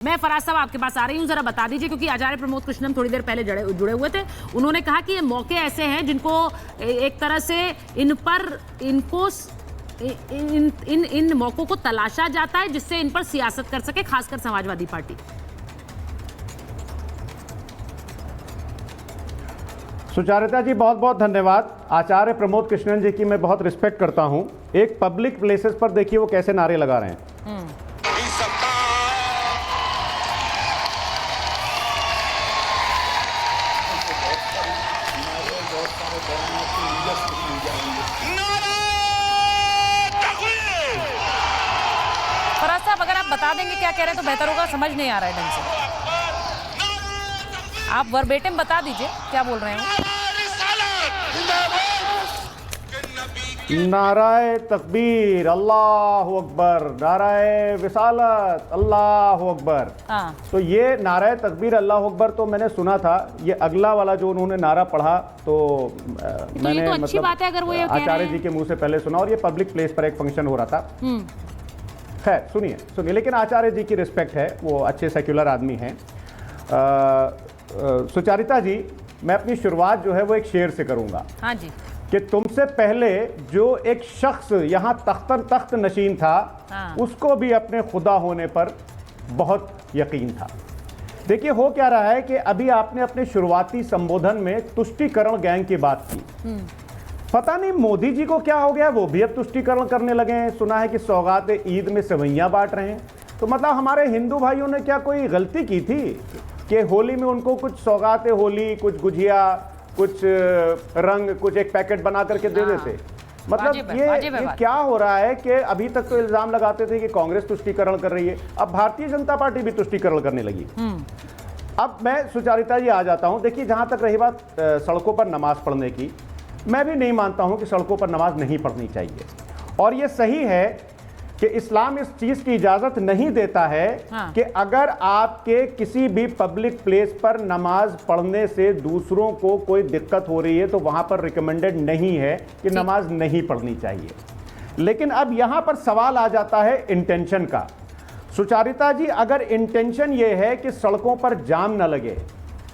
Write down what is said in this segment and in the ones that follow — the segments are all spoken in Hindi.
मैं फराज साहब आपके पास आ रही हूँ, जरा बता दीजिए, क्योंकि आचार्य प्रमोद कृष्णन थोड़ी देर पहले जुड़े हुए थे। उन्होंने कहा कि ये मौके ऐसे हैं जिनको एक तरह से इन मौकों को तलाशा जाता है जिससे इन पर सियासत कर सके, खासकर समाजवादी पार्टी। सुचारिता जी, बहुत बहुत धन्यवाद। आचार्य प्रमोद कृष्णन जी की मैं बहुत रिस्पेक्ट करता हूं। एक पब्लिक प्लेसेस पर देखिए वो कैसे नारे लगा रहे हैं। फराज साहब, अगर आप बता देंगे क्या कह रहे हैं तो बेहतर होगा, समझ नहीं आ रहा है ढंग से। आप वर्बेटिम बता दीजिए क्या बोल रहे हैं। नाराए तकबीर अल्लाहु अकबर, नाराए विसालत अल्लाहु अकबर। हाँ। तो ये नाराए तकबीर अल्लाहु अकबर तो मैंने सुना था। ये अगला वाला जो उन्होंने नारा पढ़ा तो मैंने ये तो अच्छी बात है अगर वो ये कह रहे आचार्य हैं। जी के मुंह से पहले सुना, और ये पब्लिक प्लेस पर एक फंक्शन हो रहा था। खैर सुनिए, लेकिन आचार्य जी की रिस्पेक्ट है, वो अच्छे सेक्युलर आदमी हैं। सुचारिता जी, मैं अपनी शुरुआत जो है वो एक शेर से करूंगा। हाँ जी। कि तुमसे पहले जो एक शख्स यहाँ तख्त नशीन था, हाँ। उसको भी अपने खुदा होने पर बहुत यकीन था। देखिए हो क्या रहा है कि अभी आपने अपने शुरुआती संबोधन में तुष्टीकरण गैंग की बात की। पता नहीं मोदी जी को क्या हो गया, वो भी अब तुष्टीकरण करने लगे हैं। सुना है कि सौगात ईद में सेवैयां बांट रहे हैं। तो मतलब हमारे हिंदू भाइयों ने क्या कोई गलती की थी कि होली में उनको कुछ सौगात होली, कुछ गुजिया, कुछ रंग, कुछ एक पैकेट बना करके दे देते? मतलब ये क्या हो रहा है कि अभी तक तो इल्जाम लगाते थे कि कांग्रेस तुष्टीकरण कर रही है, अब भारतीय जनता पार्टी भी तुष्टीकरण करने लगी। अब मैं सुचारिता जी आ जाता हूं। देखिए, जहां तक रही बात सड़कों पर नमाज पढ़ने की, मैं भी नहीं मानता हूं कि सड़कों पर नमाज नहीं पढ़नी चाहिए। और ये सही है कि इस्लाम इस चीज की इजाजत नहीं देता है कि अगर आपके किसी भी पब्लिक प्लेस पर नमाज पढ़ने से दूसरों को कोई दिक्कत हो रही है तो वहां पर रिकमेंडेड नहीं है कि नमाज नहीं पढ़नी चाहिए। लेकिन अब यहां पर सवाल आ जाता है इंटेंशन का। सुचारिता जी, अगर इंटेंशन ये है कि सड़कों पर जाम न लगे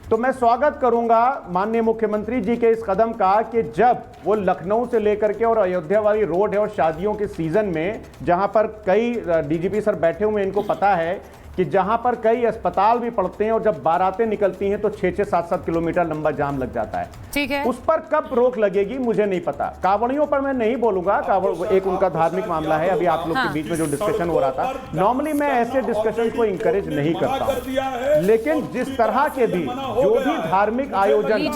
तो मैं स्वागत करूंगा माननीय मुख्यमंत्री जी के इस कदम का कि जब वो लखनऊ से लेकर के और अयोध्या वाली रोड है और शादियों के सीजन में जहां पर कई डीजीपी सर बैठे हुए हैं, इनको पता है कि जहां पर कई अस्पताल भी पड़ते हैं और जब बारातें निकलती हैं तो 6-6, 7-7 किलोमीटर लंबा जाम लग जाता है। ठीक है, उस पर कब रोक लगेगी मुझे नहीं पता। कांवड़ियों पर मैं नहीं बोलूंगा, कांवड़ एक उनका धार्मिक मामला है। अभी आप लोग के बीच में जो डिस्कशन हो रहा था, नॉर्मली मैं ऐसे डिस्कशन को इंकरेज नहीं करता हूं, लेकिन जिस तरह के भी जो भी धार्मिक आयोजन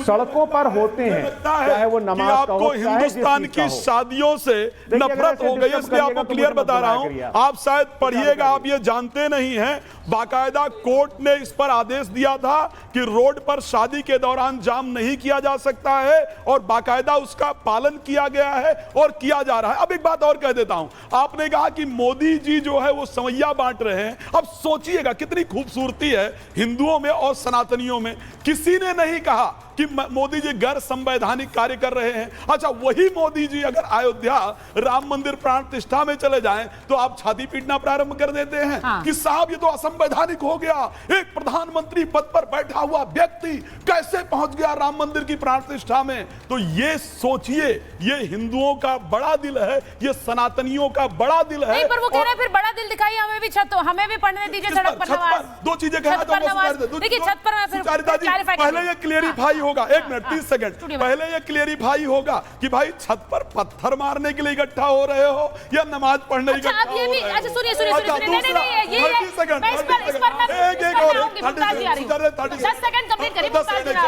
सड़कों पर होते हैं, चाहे वो नमाज का हो, हिंदुस्तान की शादियों से नफरत हो गई, इसलिए आपको क्लियर बता रहा हूं। आप शायद पढ़िएगा, आप ये जानते नहीं हैं, बाकायदा कोर्ट ने इस पर आदेश दिया था कि रोड पर शादी के दौरान जाम नहीं किया जा सकता है, और बाकायदा उसका पालन किया गया है और किया जा रहा है। अब एक बात और कह देता हूं, आपने कहा कि मोदी जी जो है वो सवैया बांट रहे हैं। अब सोचिएगा कितनी खूबसूरती है हिंदुओं में और सनातनियों में। किसी ने नहीं कहा कि मोदी जी गैर संवैधानिक कार्य कर रहे हैं। अच्छा, वही मोदी जी अगर अयोध्या राम मंदिर प्राण प्रतिष्ठा में चले जाएं तो आप छाती पीटना प्रारंभ कर देते हैं कि साहब ये तो असंवैधानिक हो गया। एक प्रधानमंत्री पद पर बैठा हुआ व्यक्ति कैसे पहुंच गया राम मंदिर की प्राण प्रतिष्ठा में? तो ये सोचिए, ये हिंदुओं का बड़ा दिल है, ये सनातनियों का बड़ा दिल है। नहीं, पर वो कह रहे हैं फिर बड़ा दिल दिखाइए, हमें भी हमें भी पढ़ने दीजिए सड़क पर नमाज। दो चीजें कहना चाहूंगा। देखिए, छत पर मैं फिर पहले ये क्लियरिफाई होगा, 1 मिनट 30 सेकंड पहले ये क्लियरिफाई होगा कि भाई छत पर पत्थर मारने के लिए इकट्ठा हो रहे हो या नमाज पढ़ने इकट्ठा हो रहे हो? अच्छा सुनिए,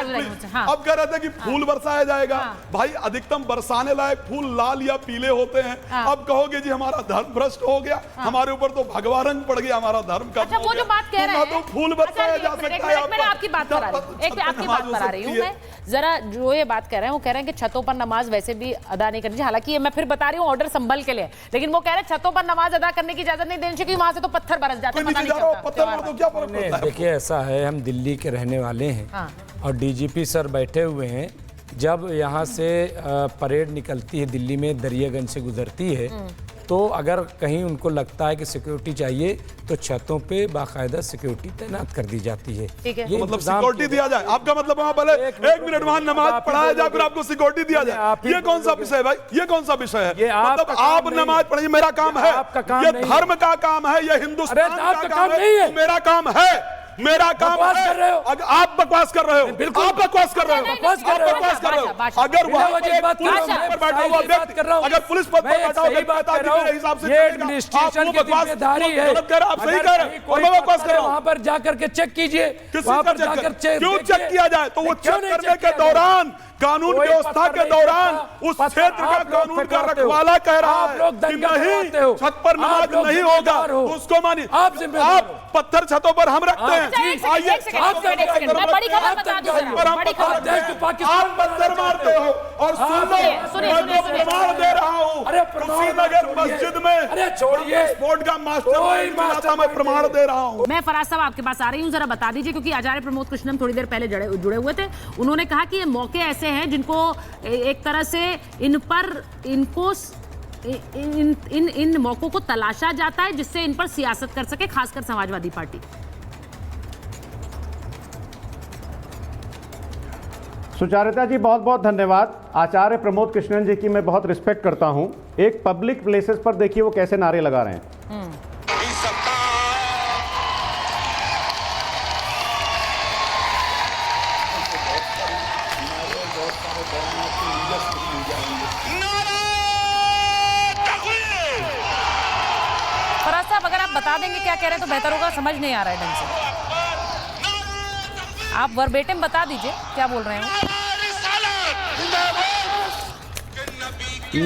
नहीं, अब कह रहे थे कि फूल बरसाया जाएगा। भाई अधिकतम बरसाने लायक फूल लाल या पीले होते हैं। अब कहोगे जी हमारा धर्म भ्रष्ट हो गया, हमारे ऊपर तो भगवा रंग पड़ गया, हमारा धर्म का। अच्छा, वो जो बात कह रहे हैं तो फूल बरसाया जा सकता है। आपकी बात करा रही हूँ मैं, जरा जो ये बात कर रहे हैं, वो कह रहे हैं कि छतों पर नमाज वैसे भी अदा नहीं करनी चाहिए। हालांकि ये मैं फिर बता रही हूँ ऑर्डर संभल के लिए, लेकिन वो कह रहे हैं छतों पर नमाज अदा करने की इजाजत नहीं देनी चाहिए, वहां से तो पत्थर बरस जाते हैं। देखिए, ऐसा है, हम दिल्ली के रहने वाले हैं और डीजीपी सर बैठे हुए हैं। जब यहाँ से परेड निकलती है दिल्ली में, दरियागंज से गुजरती है, तो अगर कहीं उनको लगता है कि सिक्योरिटी चाहिए तो छतों पे बाकायदा सिक्योरिटी तैनात कर दी जाती है। ठीक है। ये मतलब इंतजाम सिक्योरिटी दिया जाए, आपका मतलब वहां भले एक मिनट वहां नमाज पढ़ाया जाए फिर आपको सिक्योरिटी दिया जाए, ये कौन सा विषय है भाई? ये कौन सा विषय है? मतलब आप नमाज पढ़िए, मेरा काम है, ये धर्म का काम है, ये हिंदुस्तान का काम है, मेरा काम है, मेरा काम है। अगर आप बकवास कर रहे हो, आप बकवास कर रहे हो, बकवास कर रहे हो। अगर वहां पर पुलिस पर बैठा हुआ व्यक्ति, अगर पुलिस पद पर बैठा हुआ व्यक्ति हिसाब से एडमिनिस्ट्रेशन की जिम्मेदारी है, आप सही कह रहे हैं, और मैं बकवास कर रहा हूं। वहां पर जाकर के चेक कीजिए, वहां पर जाकर क्यों चेक किया जाए? तो वो चेक करने के दौरान कानून व्यवस्था के दौरान उस क्षेत्र का कानून का रखवाला कह रहा है कि नहीं, छत पर नमाज नहीं होगा, तो उसको मानिए। आप पत्थर छतों पर हम रखते हैं, आइए आप पत्थर मारते हो और प्रमाण दे रहा हूँ। कुशीनगर मस्जिद में अरे छोड़िए, स्पोर्ट का मास्टर मैं प्रमाण दे रहा हूँ। मैं फराज साहब आपके पास आ रही हूँ, जरा बता दीजिए, क्योंकि आचार्य प्रमोद कृष्णन थोड़ी देर पहले जुड़े हुए थे। उन्होंने कहा कि ये मौके ऐसे हैं जिनको एक तरह से इन मौकों को तलाशा जाता है जिससे इन पर सियासत कर सके, खासकर समाजवादी पार्टी। सुचारिता जी बहुत बहुत धन्यवाद। आचार्य प्रमोद कृष्णन जी की मैं बहुत रिस्पेक्ट करता हूं। एक पब्लिक प्लेसेस पर देखिए वो कैसे नारे लगा रहे हैं। फराज साहब अगर आप बता देंगे क्या कह रहे हैं तो बेहतर होगा, समझ नहीं आ रहा है ढंग से। आप वर्बेटिम बता दीजिए क्या बोल रहे हैं।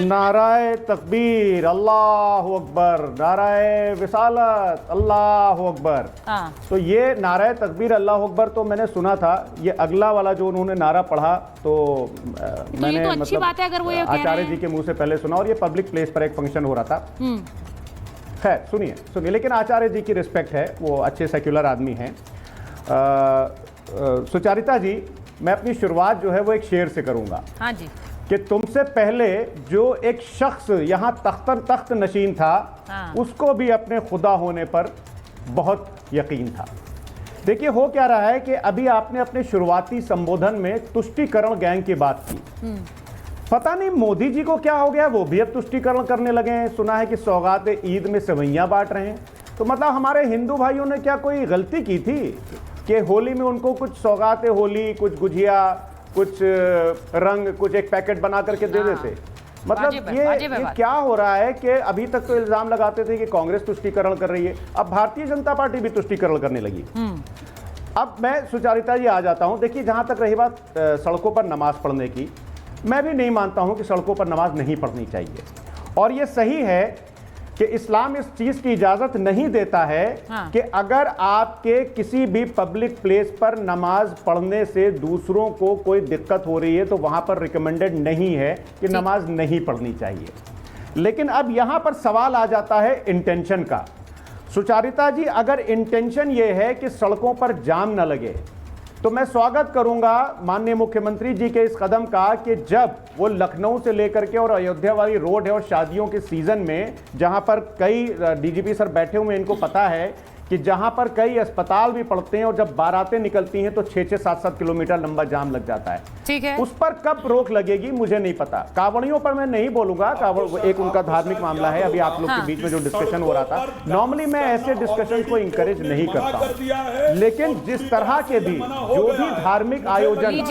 नाराए तकबीर अल्लाहु अकबर, नाराए विसालत अल्लाहु अकबर। हाँ। तो ये नाराए तकबीर अल्लाहु अकबर तो मैंने सुना था, ये अगला वाला जो उन्होंने नारा पढ़ा तो मैंने तो अच्छी बात है अगर वो ये कह रहे आचार्य हैं। जी के मुंह से पहले सुना, और ये पब्लिक प्लेस पर एक फंक्शन हो रहा था। खैर सुनिए, लेकिन आचार्य जी की रिस्पेक्ट है, वो अच्छे सेक्युलर आदमी हैं। सुचारिता जी, मैं अपनी शुरुआत जो है वो एक शेर से करूंगा। हाँ जी। कि तुमसे पहले जो एक शख्स यहाँ तख्त नशीन था, हाँ। उसको भी अपने खुदा होने पर बहुत यकीन था। देखिए हो क्या रहा है कि अभी आपने अपने शुरुआती संबोधन में तुष्टीकरण गैंग की बात की। पता नहीं मोदी जी को क्या हो गया, वो भी अब तुष्टीकरण करने लगे हैं। सुना है कि सौगात ईद में सेवैयां बांट रहे हैं। तो मतलब हमारे हिंदू भाइयों ने क्या कोई गलती की थी कि होली में उनको कुछ सौगात होली, कुछ गुजिया, कुछ रंग, कुछ एक पैकेट बना करके दे देते? मतलब ये क्या हो रहा है कि अभी तक तो इल्जाम लगाते थे कि कांग्रेस तुष्टीकरण कर रही है, अब भारतीय जनता पार्टी भी तुष्टीकरण करने लगी। अब मैं सुचारिता जी आ जाता हूं। देखिए जहां तक रही बात सड़कों पर नमाज पढ़ने की, मैं भी नहीं मानता हूं कि सड़कों पर नमाज नहीं पढ़नी चाहिए, और ये सही है कि इस्लाम इस चीज की इजाजत नहीं देता है कि अगर आपके किसी भी पब्लिक प्लेस पर नमाज पढ़ने से दूसरों को कोई दिक्कत हो रही है तो वहां पर रिकमेंडेड नहीं है कि नमाज नहीं पढ़नी चाहिए। लेकिन अब यहां पर सवाल आ जाता है इंटेंशन का। सुचारिता जी, अगर इंटेंशन ये है कि सड़कों पर जाम न लगे तो मैं स्वागत करूंगा माननीय मुख्यमंत्री जी के इस कदम का कि जब वो लखनऊ से लेकर के और अयोध्या वाली रोड है और शादियों के सीजन में जहां पर कई डीजीपी सर बैठे हुए हैं, इनको पता है कि जहां पर कई अस्पताल भी पड़ते हैं और जब बारातें निकलती हैं तो 6-6, 7-7 किलोमीटर लंबा जाम लग जाता है। ठीक है। उस पर कब रोक लगेगी मुझे नहीं पता। कांवड़ियों पर मैं नहीं बोलूंगा, कांवड़ एक उनका धार्मिक मामला है। अभी आप लोग के बीच में जो डिस्कशन हो रहा था, नॉर्मली मैं ऐसे डिस्कशन को इंकरेज नहीं करता हूं, लेकिन जिस तरह के भी जो भी धार्मिक आयोजन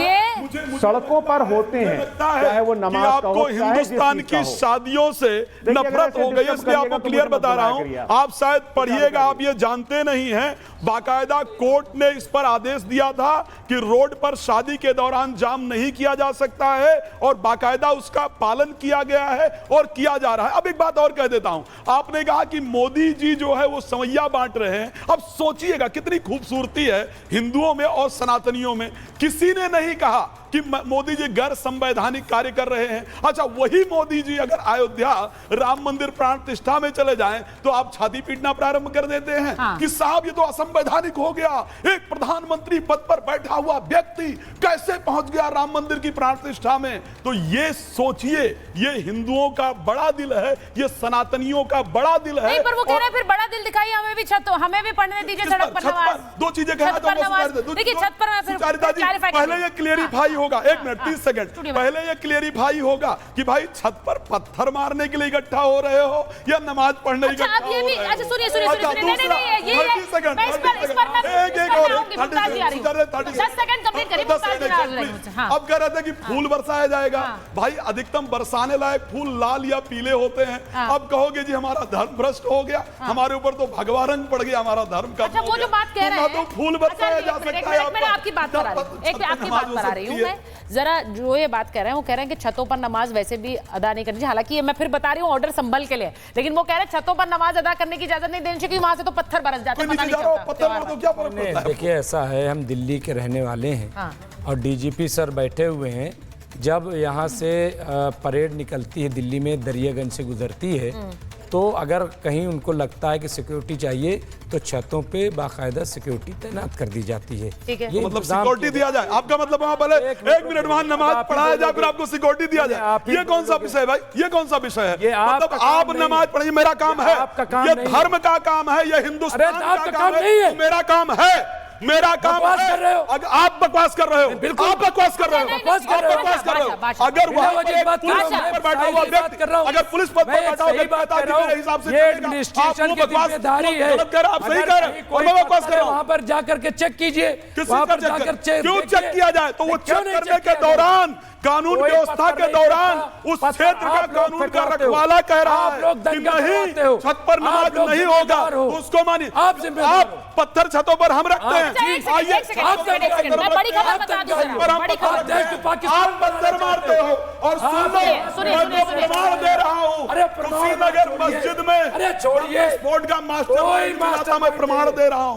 सड़कों पर होते हैं, चाहे वो नमाज का हो, हिंदुस्तान की शादियों से नफरत हो गई, इसलिए आपको क्लियर बता रहा हूं। आप शायद पढ़िएगा, आप ये जानते नहीं हैं, बाकायदा कोर्ट ने इस पर आदेश दिया था कि रोड पर शादी के दौरान जाम नहीं किया जा सकता है, और बाकायदा उसका पालन किया गया है और किया जा रहा है। अब एक बात और कह देता हूं, आपने कहा कि मोदी जी जो है वो सवैया बांट रहे हैं। अब सोचिएगा कितनी खूबसूरती है हिंदुओं में और सनातनियों में। किसी ने नहीं कहा कि कि मोदी जी गैर संवैधानिक कार्य कर रहे हैं। अच्छा, वही मोदी जी अगर अयोध्या राम मंदिर प्राण प्रतिष्ठा में चले जाएं तो आप छाती पीटना प्रारंभ कर देते हैं कि साहब ये तो असंवैधानिक हो गया। एक प्रधानमंत्री पद पर बैठा हुआ व्यक्ति कैसे पहुंच गया राम मंदिर की प्राण प्रतिष्ठा में? तो ये सोचिए, ये हिंदुओं का बड़ा दिल है, ये सनातनियों का बड़ा दिल है। नहीं, पर वो कह रहे हैं फिर बड़ा दिल दिखाइए, हमें भी हमें भी पढ़ने दीजिए सड़क पर नमाज। दो चीजें कहना चाहूंगा। देखिए छत पर मैं फिर क्लैरिफाई पहले ये क्लियरिफाई होगा, 1 मिनट 30 सेकंड पहले ये क्लियरिफाई होगा कि भाई छत पर पत्थर मारने के लिए इकट्ठा हो रहे हो या नमाज पढ़ने इकट्ठा हो रहे हो? अच्छा सुनिए नहीं, ये 30 सेकंड अब कह रहे थे कि फूल बरसाया जाएगा। भाई अधिकतम बरसाने लायक फूल लाल या पीले होते हैं। अब कहोगे जी हमारा धर्म भ्रष्ट हो गया, हमारे ऊपर तो भगवा रंग पड़ गया हमारा धर्म का। अच्छा, वो जो बात कह रहे हैं तो फूल बरसाया जा सकता है। मैं आपकी बात करा रही हूँ मैं जरा जो ये बात कह रहे हैं वो कह रहे हैं कि छतों पर नमाज वैसे भी अदा नहीं करनी चाहिए। हालांकि ये मैं फिर बता रही हूँ ऑर्डर संभल के लिए, लेकिन वो कह रहे हैं छतों पर नमाज अदा करने की इजाजत नहीं देनी चाहिए, वहां से तो पत्थर बरस जाते हैं। देखिए ऐसा है, हम दिल्ली के रहने वाले हैं और डीजीपी सर बैठे हुए हैं। जब यहाँ से परेड निकलती है दिल्ली में, दरियागंज से गुजरती है, तो अगर कहीं उनको लगता है कि सिक्योरिटी चाहिए तो छतों पे बाकायदा सिक्योरिटी तैनात कर दी जाती है। ये मतलब सिक्योरिटी दिया जाए, आपका मतलब वहां पहले 1 मिनट वहां नमाज पढ़ाया जाए फिर आपको सिक्योरिटी दिया जाए? ये कौन सा विषय है भाई? ये कौन सा विषय है? मतलब आप नमाज पढ़िए, मेरा काम है, ये धर्म का काम है, ये हिंदुस्तान का काम है, मेरा काम है, मेरा काम है। आप बकवास कर रहे हो, आप बकवास कर रहे हो, बकवास कर रहे हो। अगर वहां पर बैठा हुआ व्यक्ति, अगर पुलिस पद पर बैठा हुआ व्यक्ति हिसाब से एडमिनिस्ट्रेशन की जिम्मेदारी है। आप सही कह रहे हैं, मैं बकवास कर रहा हूं। वहां पर जाकर के चेक कीजिए, वहां पर जाकर क्यों चेक किया जाए? तो वो चेक करने के दौरान कानून व्यवस्था के दौरान उस क्षेत्र का कानून का रखवाला कह रहा है कि नहीं, छत पर नमाज नहीं होगा, उसको मानिए। आप पत्थर छतों पर हम रखते हैं। आप पत्थर मारते हो और प्रमाण दे रहा हूँ, कुशीनगर मस्जिद में छोड़िए स्पोर्ट का मास्टर मैं प्रमाण दे रहा हूँ।